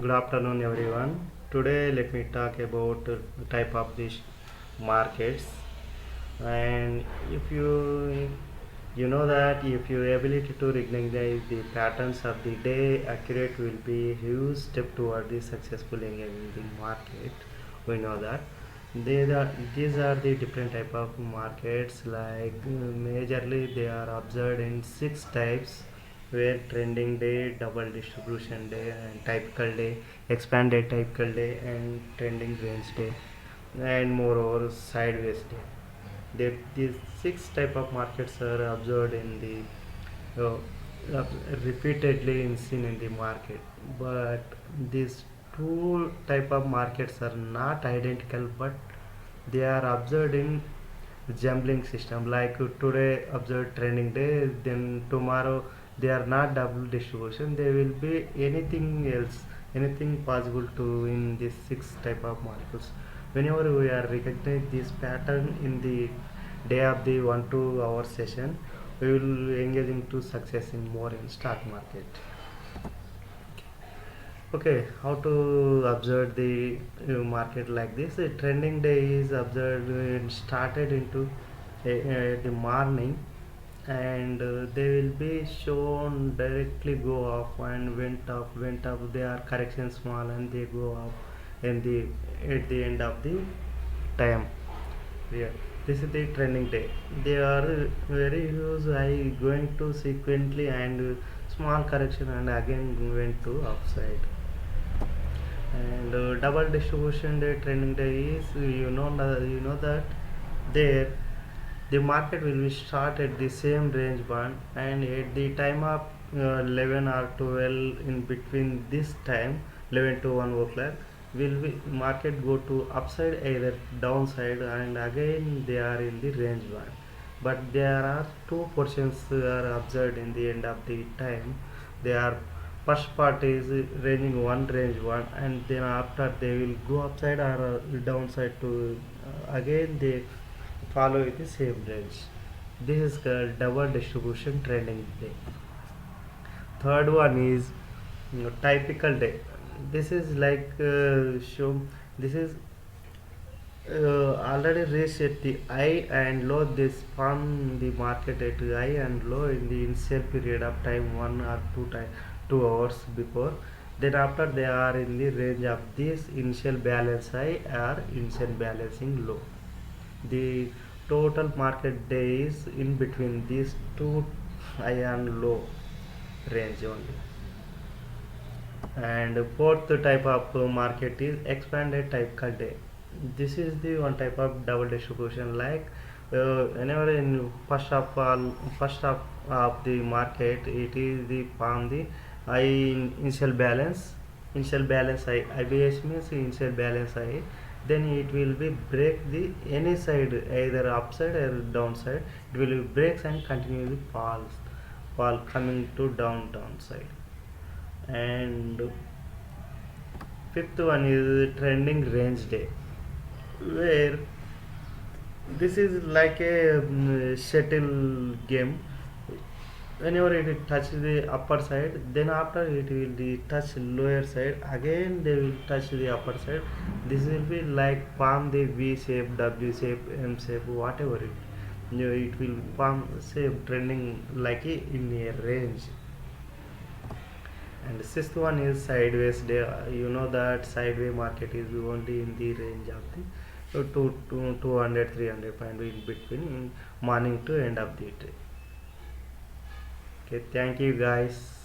Good afternoon, everyone. Today, let me talk about type of these markets. And if you know that if your ability to recognize the patterns of the day accurate will be a huge step toward the successful engagement in the market. We know that these are the different type of markets. Like majorly, they are observed in six types, where trending day, double distribution day, and typical day, expanded typical day, and trending range day, and moreover sideways day. These six type of markets are observed in the repeatedly seen in the market, but these two type of markets are not identical, but they are observed in jumbling system. Like today observed trending day, then tomorrow they are not double distribution, they will be anything else, anything possible to in these six type of molecules. Whenever we are recognize this pattern in the day of the 1 2 hour session, we will engage into success in more in stock market. Okay, how to observe the market like this? A trending day is observed started into the morning, and they will be shown directly go up and went up. They are correction small and they go up in the at the end of the time. Yeah, this is the trending day. They are very huge high going to sequentially, and small correction and again went to upside. And double distribution day, trending day is, you know that there the market will be start at the same range band, and at the time of 11 or 12, in between this time 11 to 1 o'clock, will be market go to upside either downside, and again they are in the range band. But there are two portions are observed in the end of the time. They are, first part is ranging one range one, and then after they will go upside or downside to again they follow the same range. This is called double distribution trending day. Third one is typical day. This is like show. This is already reached at the high and low. This form the market at high and low in the initial period of time, 1 or 2 hours before. Then after they are in the range of this initial balance high or initial balancing low. The total market days in between these two high and low range only. And fourth type of market is expanded type cut day. This is the one type of double distribution. Like whenever in first half of the market, it is the from the high initial balance high. IBS means initial balance high. Then it will be break the any side, either upside or downside. It will be breaks and continually fall coming to downside. And fifth one is trending range day, where this is like a shuttle game. Whenever it touches the upper side, then after it will be touch lower side, again they will touch the upper side. This will be like form the V shape, W shape, M shape, whatever it will form shape trending like in a range. And the sixth one is sideways day. You know that sideways market is only in the range of the 200 300 point in between in morning to end of the day. Okay, thank you guys.